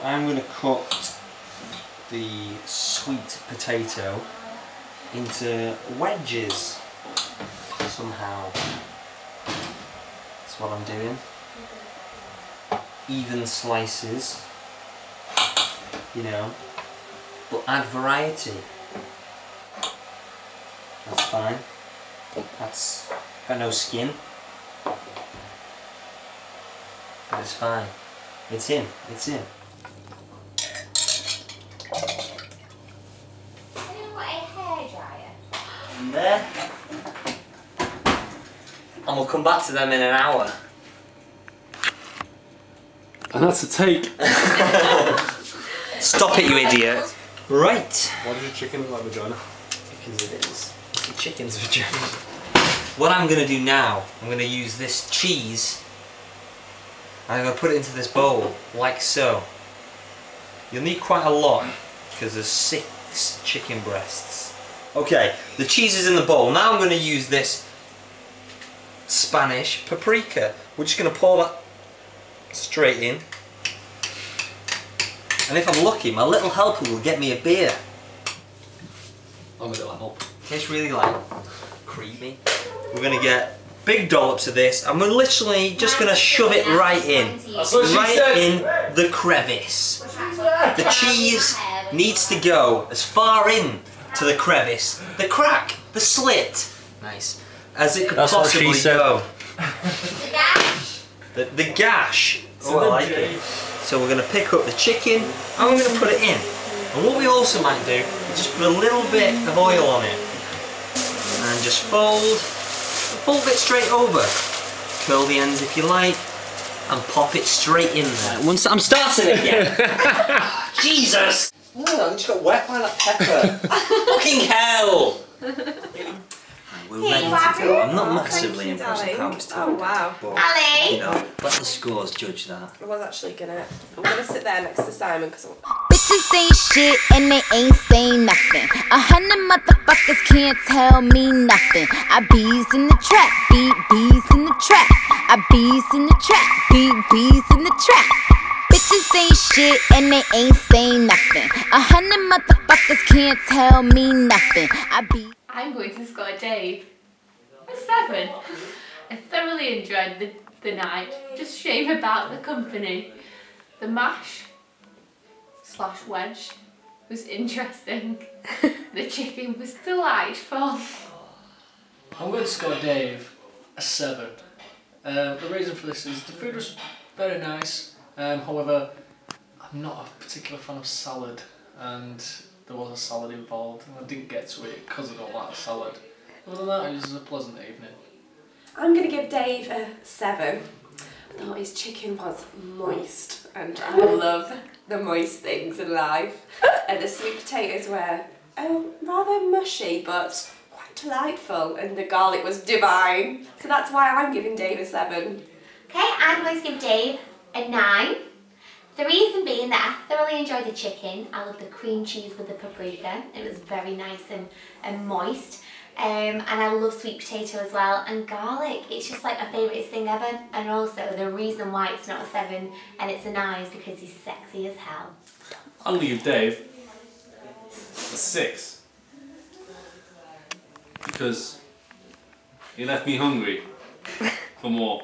I'm going to cut the sweet potato into wedges somehow. That's what I'm doing. Even slices, you know, but add variety. That's fine. That's got no skin, but it's fine. It's in. It's in. There. And we'll come back to them in an hour. And that's a take. Stop it, you idiot. Right. Why does your chicken look like vagina? Because it is. It's a chicken's vagina. What I'm going to do now, I'm going to use this cheese. I'm going to put it into this bowl, like so. You'll need quite a lot, because there's 6 chicken breasts. Okay, the cheese is in the bowl. Now I'm going to use this Spanish paprika. We're just going to pour that straight in. And if I'm lucky, my little helper will get me a beer. I'm a little help. Tastes really like creamy. We're going to get big dollops of this, and we're literally just going to shove it right in. Right in the crevice. The cheese needs to go as far in to the crevice, the crack, the slit, nice, as it could possibly go. The gash. The gash. Oh, I like it. So we're going to pick up the chicken and we're going to put it in. And what we also might do is just put a little bit of oil on it and just fold it straight over. Curl the ends if you like, and pop it straight in there. Once I'm starting again. Jesus! Oh, I just got wet by that pepper. Fucking hell! We're ready to go. I'm not massively impressed with how it's turned. Oh wow. But, Ali! you know, let the scores judge that. I was actually I'm gonna sit there next to Simon because bitches ain't shit and they ain't saying nothing. 100 motherfuckers can't tell me nothing. I bees in the trap, bees in the trap. I bees in the trap, bees in the trap. Bitches ain't shit and they ain't saying nothing. 100 motherfuckers can't tell me nothing. I'm going to score Dave a 7. I thoroughly enjoyed the night. Just shame about the company. The mash / wedge was interesting. The chicken was delightful. I'm going to score Dave a 7. The reason for this is the food was very nice. However, I'm not a particular fan of salad, and there was a salad involved, and I didn't get to it because I don't like the salad. Other than that, it was a pleasant evening. I'm going to give Dave a 7. I thought his chicken was moist, and I love the moist things in life. And the sweet potatoes were rather mushy, but quite delightful, and the garlic was divine. So that's why I'm giving Dave a 7. Okay, I'm going to give Dave a 9. The reason being that I thoroughly enjoyed the chicken. I love the cream cheese with the paprika. It was very nice and moist. And I love sweet potato as well. And garlic, it's just like my favourite thing ever. And also the reason why it's not a 7 and it's a 9 is because he's sexy as hell. I'm going to give Dave a 6. Because he left me hungry for more.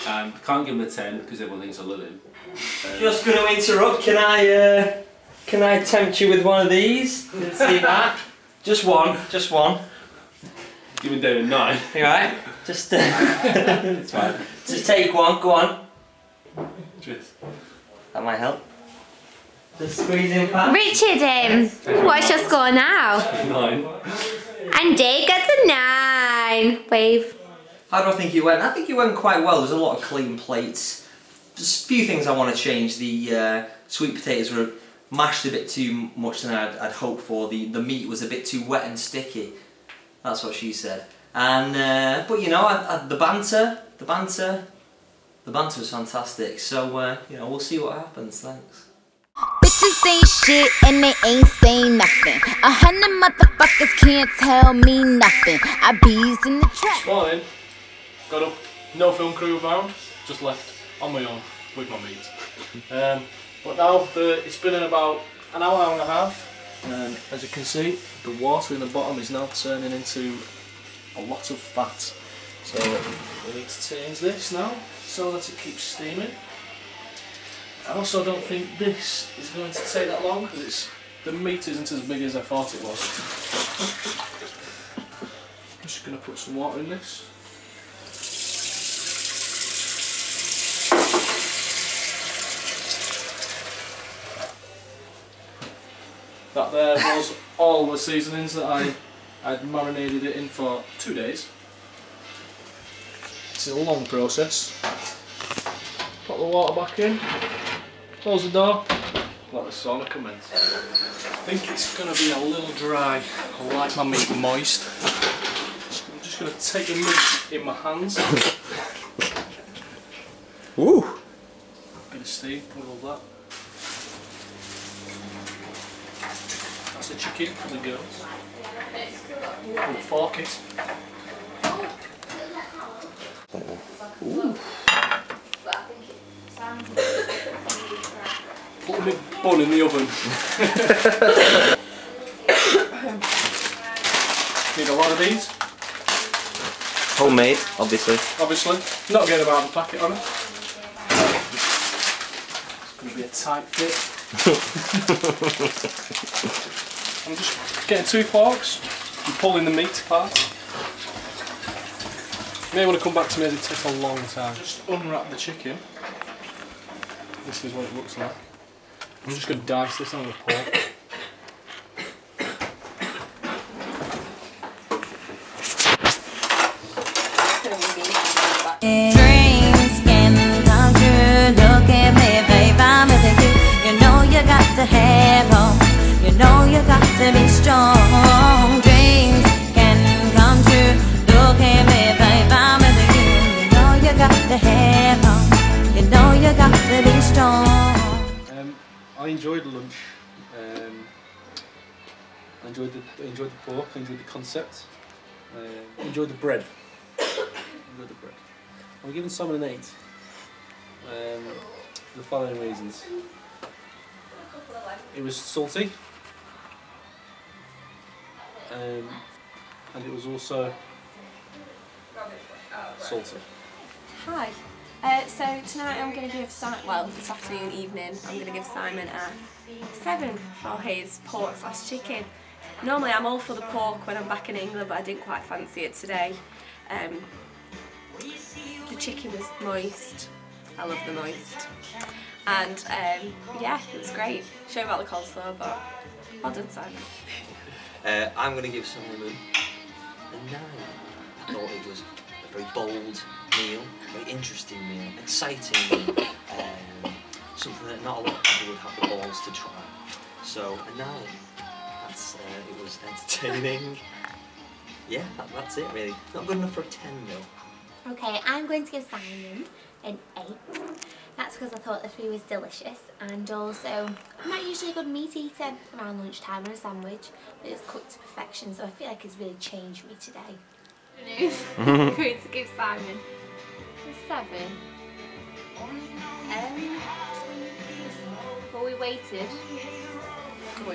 And I can't give him a 10 because everyone thinks I love him. Just going to interrupt. Can I tempt you with one of these? Let's see that. Just one. Just one. Giving Dave a 9. You alright? Just it's fine. Just take one. Go on. Cheers. That might help. Just squeeze in fast. Richard, what's your score now? 9. And Dave gets a 9. Wave. How do I think it went? I think it went quite well. There's a lot of clean plates. Just a few things I want to change. The sweet potatoes were mashed a bit too much than I'd hoped for. The meat was a bit too wet and sticky. That's what she said. And but you know, the banter was fantastic. So you know, we'll see what happens. Thanks. Bitches ain't shit and they ain't saying nothing. 100 motherfuckers can't tell me nothing. I bees in the trap. This morning, got up, no film crew around, just left on my own with my meat. But now it's been in about an hour and a half, and as you can see, the water in the bottom is now turning into a lot of fat. So we need to change this now so that it keeps steaming. I also don't think this is going to take that long because the meat isn't as big as I thought it was. I'm just going to put some water in this. That there was all the seasonings that I'd marinated it in for 2 days. It's a long process. Put the water back in, close the door, let the sauna commence. I think it's going to be a little dry. I like my meat moist. So I'm just going to take the meat in my hands. Woo! Bit of steam, wiggle that. That's the chicken for the girls. Oh, fork it. Ooh. Put a big bun in the oven. Need a lot of these. Homemade, obviously. Obviously. Not getting about the packet on it. It's going to be a tight fit. I'm just getting 2 forks and pulling the meat apart. You may want to come back to me as it takes a long time. Just unwrap the chicken. This is what it looks like. I'm just going to dice this on the pork. Dreams can come true. Look at me, babe, I'm with you. You know you got to have hope. You know you got to be strong. Dreams can come true. Look at me, babe, I'm with you. You know you got to have hope. You know you got to be strong. I enjoyed lunch. I enjoyed the pork. I enjoyed the concept. I enjoyed the bread. I'm giving salmon an 8 for the following reasons. It was salty, and it was also salty. Hi. So tonight I'm going to give Simon, well this afternoon, evening, I'm going to give Simon a 7 for his pork/chicken. Normally I'm all for the pork when I'm back in England, but I didn't quite fancy it today. The chicken was moist. I love the moist. And yeah, it was great. Shame about the coleslaw, but well done, Simon. I'm going to give Simon a 9. I thought it was a very bold meal, very interesting meal, exciting meal, something that not a lot of people would have the balls to try. So a 9. That's it was entertaining. Yeah, that's it really. Not good enough for a 10 though. Okay, I'm going to give Simon an 8. That's because I thought the food was delicious, and also I'm not usually a good meat eater around lunchtime on a sandwich, but it was cooked to perfection, so I feel like it's really changed me today. I'm going to give Simon a 7. But we waited. And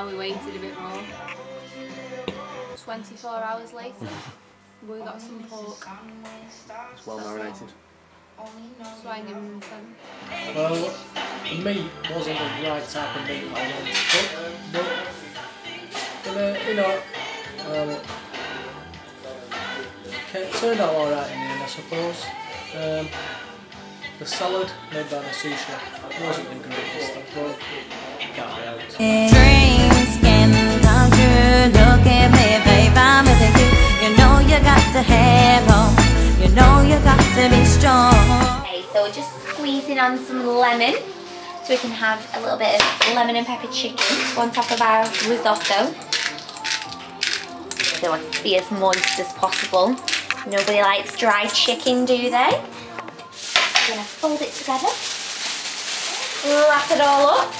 we waited a bit more. 24 hours later, we got some pork. It's well marinated. So I give him a 7. Well, the meat wasn't the right type of meat I wanted to cook, but you know, it turned out alright in the end, I suppose. The salad made by the sous chef wasn't the greatest, but can't be out. Dreams can come true. Look at me, babe, I'm with you. You know you got to have hope. You know you got to be strong. Okay, so we're just squeezing on some lemon so we can have a little bit of lemon and pepper chicken on top of our risotto. They want it to be as moist as possible. Nobody likes dry chicken, do they? We're going to fold it together, wrap it all up,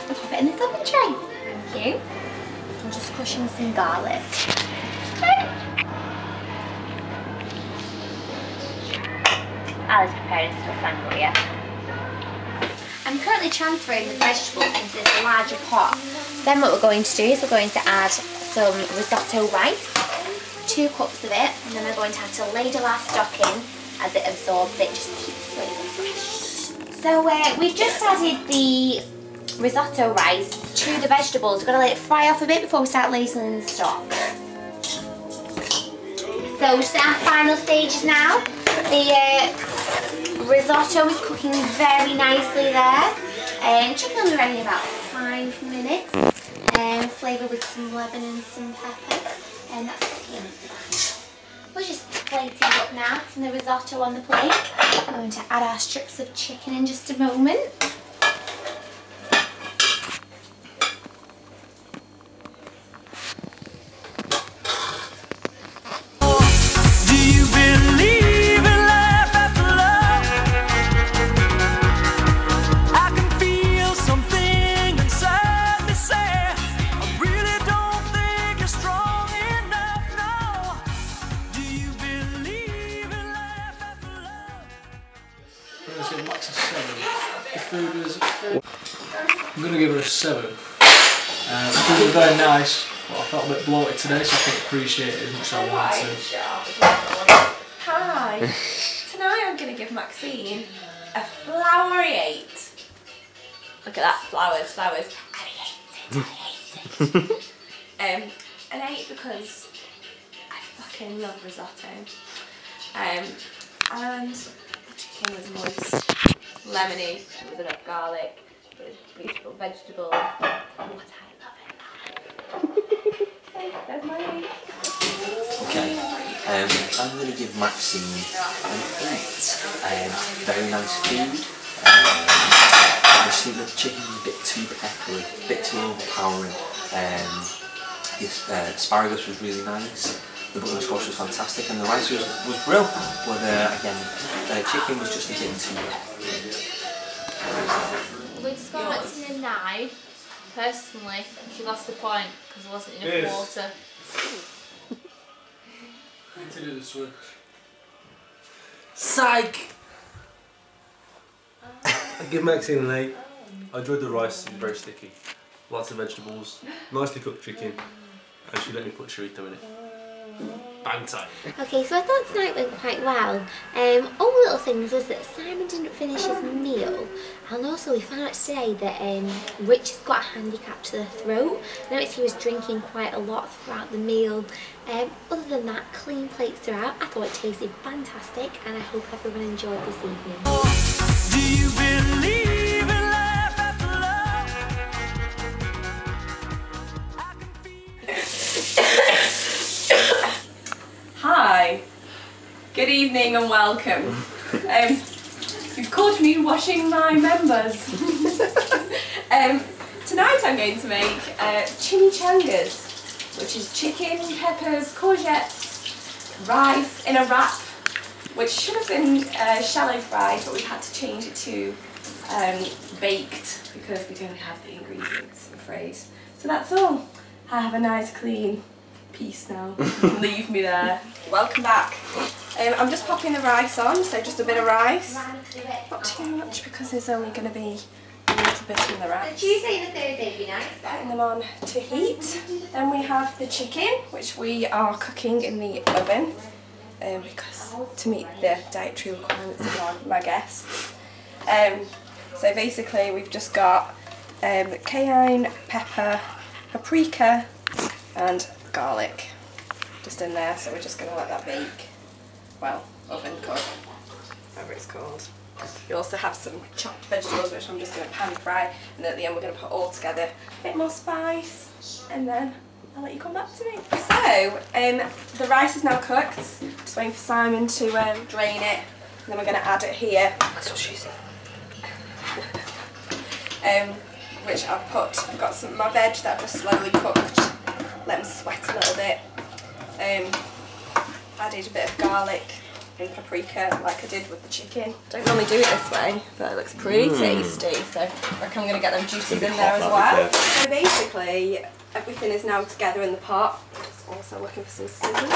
and pop it in this oven tray. Thank you. I'm just crushing some garlic. Alice prepared us for sangria. I'm currently transferring the vegetables into this larger pot. Then what we're going to do is we're going to add some risotto rice, 2 cups of it, and then we're going to have to ladle our stock in as it absorbs it, just to keep the flavour fresh. So we've just added the risotto rice to the vegetables. We're going to let it fry off a bit before we start ladling the stock. So just at our final stages now. The risotto is cooking very nicely there. Chicken will be ready in about 5 minutes. Flavoured with some lemon and some pepper. And that's cooking. We're just plating up now, some the risotto on the plate. We're going to add our strips of chicken in just a moment. I'm going to give her a 7. The food was very nice, but I felt a bit bloated today, so I couldn't appreciate it as much as I wanted to. Hi! Tonight I'm going to give Maxine a flowery 8. Look at that, flowers. And he hates it. An 8 because I fucking love risotto. And the chicken was moist, lemony, with enough garlic. Beautiful vegetables. What I love it. So there's my 8. Okay, I'm going to give Maxine an 8. Very nice food. I just think that the chicken was a bit too peppery, a bit too overpowering. The asparagus was really nice. The butternut squash was fantastic, and the rice was brilliant. But again, the chicken was just a bit too peppery. We'd score Maxine a 9. Personally, she lost the point because there wasn't enough water. I need to do the switch. Psych! I give Maxine an 8. I enjoyed the rice, it was very sticky. Lots of vegetables, nicely cooked chicken, and she let me put chorizo in it. Bang time. Okay, so I thought tonight went quite well. All the little things was that Simon didn't finish his meal, and also we found out today that Rich has got a handicap to the throat. I noticed he was drinking quite a lot throughout the meal. Other than that, clean plates throughout. I thought it tasted fantastic, and I hope everyone enjoyed this evening. Do you believe in life after love? Hi, good evening and welcome. You've caught me washing my members. Tonight I'm going to make chimichangas, which is chicken, peppers, courgettes, rice in a wrap, which should have been shallow fried, but we've had to change it to baked because we don't have the ingredients, I'm afraid. So that's all. I have a nice clean piece now. Leave me there. Welcome back. I'm just popping the rice on, so just a bit of rice. Not too much because there's only going to be a little bit in the rice. The Tuesday and the Thursday would be nice. Putting them on to heat. Then we have the chicken, which we are cooking in the oven because to meet the dietary requirements of my guests. So basically we've just got cayenne, pepper, paprika and garlic just in there, so we're just going to let that bake. Well, oven cook, whatever it's called. You also have some chopped vegetables which I'm just going to pan fry, and then at the end we're going to put all together, a bit more spice, and then I'll let you come back to me. So, the rice is now cooked, just waiting for Simon to drain it, and then we're going to add it here. That's what she said. Which I've got some of my veg that I've just slowly cooked, let them sweat a little bit. Added a bit of garlic and paprika like I did with the chicken. Don't normally do it this way, but it looks pretty tasty, so I reckon I'm going to get them juices in there as well. So basically, everything is now together in the pot. Just also looking for some scissors.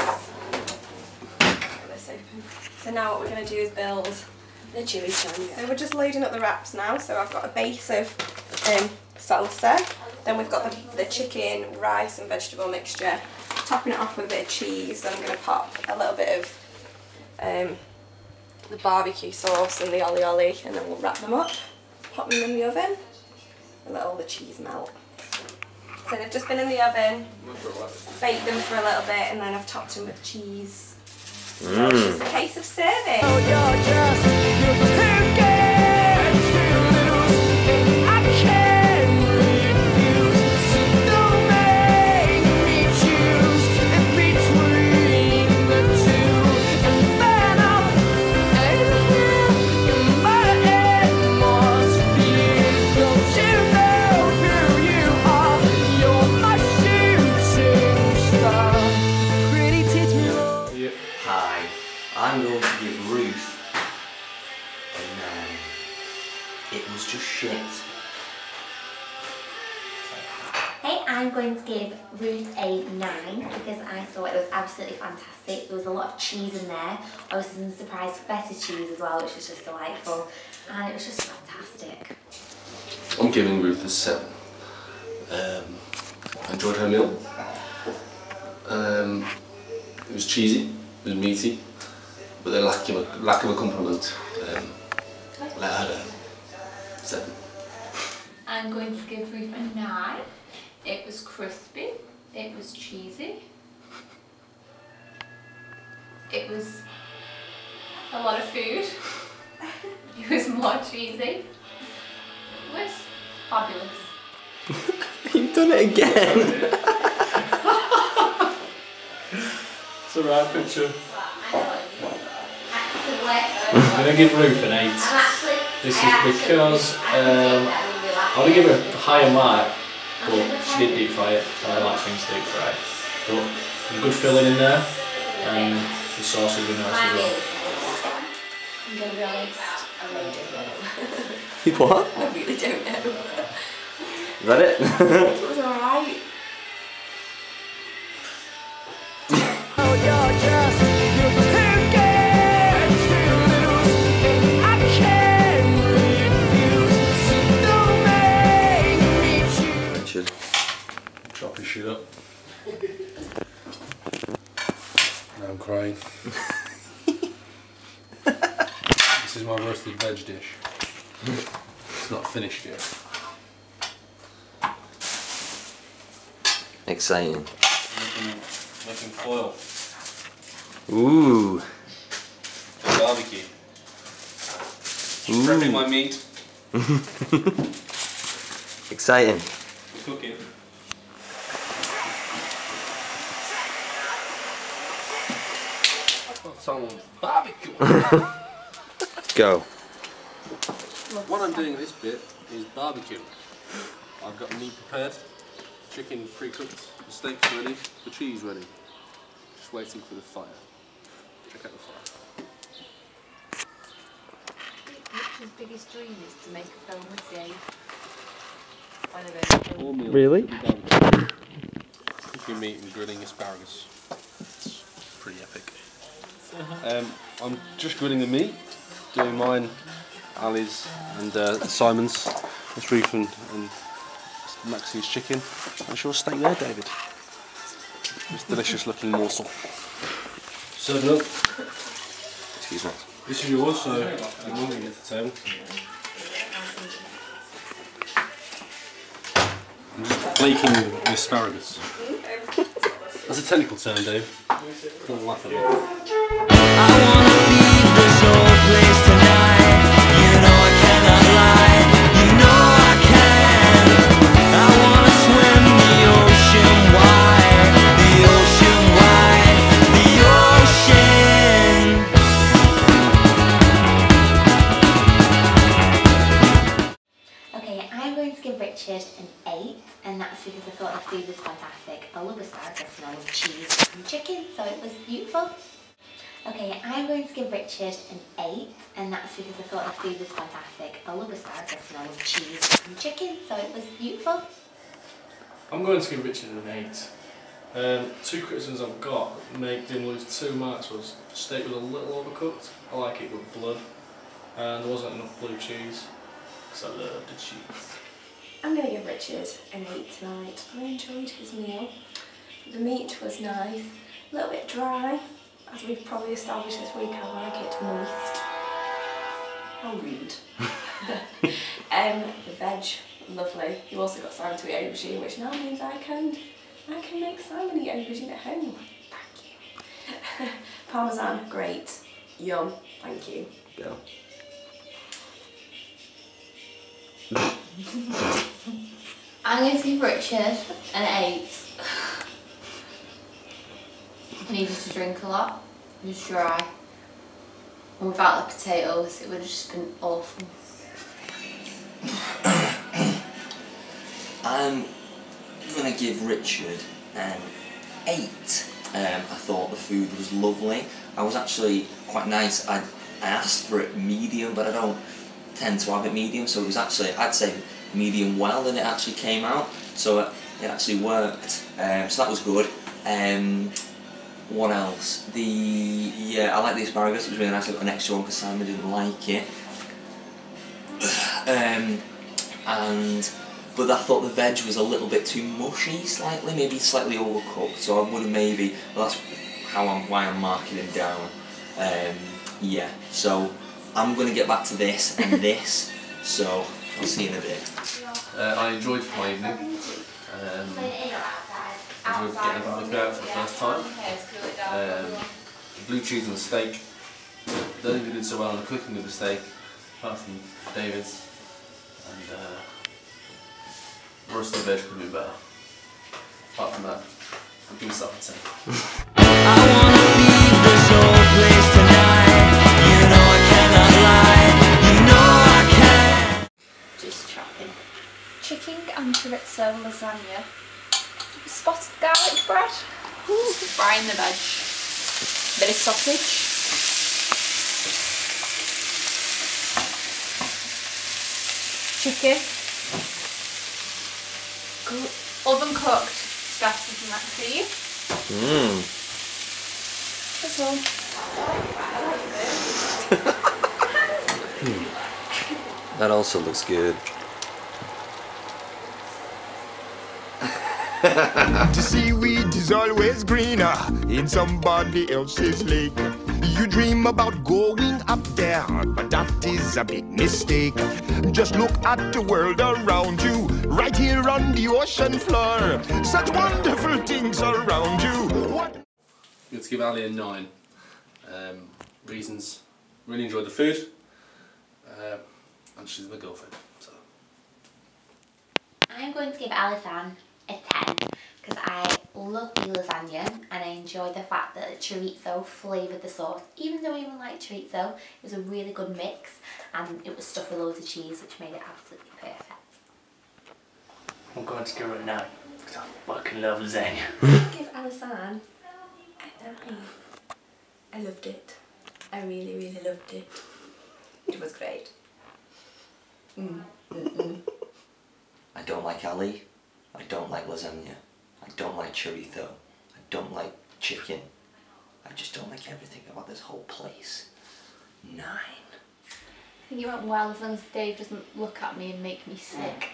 Get this open. So now what we're going to do is build the chimichangas. So we're just loading up the wraps now. So I've got a base of salsa. Then we've got the chicken, rice and vegetable mixture. Topping it off with a bit of cheese. Then I'm going to pop a little bit of the barbecue sauce and the ollie, and then we'll wrap them up, pop them in the oven and let all the cheese melt. So they've just been in the oven, baked them for a little bit, and then I've topped them with cheese. So it's just a case of serving. Oh, you're just I'm going to give Ruth a 9. It was just shit. Hey, I'm going to give Ruth a 9 because I thought it was absolutely fantastic. There was a lot of cheese in there. Obviously some surprise feta cheese as well, which was just delightful. And it was just fantastic. I'm giving Ruth a 7. I enjoyed her meal. It was cheesy, it was meaty, but the lack of a compliment let her down. 7. I'm going to give Ruth a 9. It was crispy, it was cheesy, it was a lot of food, it was more cheesy, it was fabulous. You've done it again! It's a right picture. I'm going to give Ruth an 8. This is because I want to give her a higher mark, but she did deep fry it, and I like things deep fried. But there's a good filling in there, and the sauce has been nice as well. I'm going to be honest, I really don't know. You what? I really don't know. Is that it? It was alright. Chop his shit up. Now I'm crying. This is my roasted veg dish. It's not finished yet. Exciting. Making foil. Ooh. For barbecue. Prepping my meat. Exciting. Cooking. Someone's barbecue. Go. What I'm doing in this bit is barbecue. I've got the meat prepared, chicken pre-cooked, the steak's ready, the cheese ready. Just waiting for the fire. Check out the fire. Richard's biggest dream is to make a film with Dave. One of those. All meals Really? will be barbecue. Cooking meat and grilling asparagus. It's pretty epic. I'm just grilling the meat, doing mine, Ali's and Simon's. That's Ruth and Maxine's chicken. That's your steak there, David. This delicious looking morsel. Serving up. Excuse me. This is yours, so your mum can get the table. I'm just flaking the asparagus. That's a technical term, Dave. Don't laugh at me. I wanna leave this old place tonight. You know I cannot lie. You know I can. I wanna swim the ocean wide. The ocean wide. The ocean. Okay, I'm going to give Richard an 8, and that's because I thought the food was fantastic. I love asparagus and I love cheese and chicken, so it was beautiful. Okay, I'm going to give Richard an 8, and that's because I thought the food was fantastic. I love asparagus and I love cheese and chicken, so it was beautiful. I'm going to give Richard an 8. 2 criticisms I've got make him lose 2 marks was steak was a little overcooked. I like it with blood. and there wasn't enough blue cheese because I love the cheese. I'm going to give Richard an 8 tonight. I enjoyed his meal. The meat was nice, a little bit dry. As we've probably established this week, I like it moist. How rude. The veg, lovely. You also got salmon to eat aubergine, which now means I can make salmon eat aubergine at home. Thank you. Parmesan, great. Yum, thank you. Go. I'm going to give Richard an 8. I needed to drink a lot. It was dry. And without the potatoes, it would have just been awful. I'm going to give Richard an 8. I thought the food was lovely. I was actually quite nice. I asked for it medium, but I don't tend to have it medium, so it was actually, I'd say, medium well, and it actually came out, so it actually worked. So that was good. What else? I like the asparagus. It was really nice. I got an extra one because Simon didn't like it. But I thought the veg was a little bit too mushy, slightly, maybe slightly overcooked. So I would have maybe. Well, that's why I'm marking him down. Yeah. So I'm gonna get back to this and this. So I'll see you in a bit. I enjoyed my evening. I enjoyed getting a barbecue out for the first time. The blue cheese and the steak. Don't think we did so well on the cooking of the steak, apart from David's. And the rest of the veg could be better. Apart from that, we can stop and say. I wanna leave this old place tonight. You know I cannot lie. You know I can't. Just chopping. Chicken and chorizo lasagna. Spotted garlic bread. Just frying the veg. Bit of sausage. Chicken. Oven cooked spaghetti from Maxine. That's all. That also looks good. The seaweed is always greener in somebody else's lake. You dream about going up there, but that is a big mistake. Just look at the world around you, right here on the ocean floor. Such wonderful things around you. What? Let's give Ali a 9. Reasons: really enjoyed the food, and she's my girlfriend. So I'm going to give Alison a 10 because I love the lasagna and I enjoy the fact that the chorizo flavoured the sauce. Even though I even like chorizo, it was a really good mix and it was stuffed with loads of cheese, which made it absolutely perfect. I'm going to give it a 9 because I fucking love lasagna. Give Alison a 9. I loved it. I really, really loved it. It was great. I don't like Ali. I don't like lasagna. I don't like chorizo. I don't like chicken. I just don't like everything about this whole place. 9. I think it went well as long as Dave doesn't look at me and make me sick.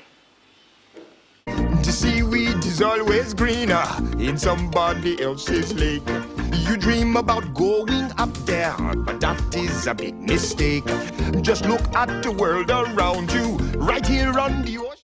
The seaweed is always greener in somebody else's lake. You dream about going up there, but that is a big mistake. Just look at the world around you, right here on the ocean.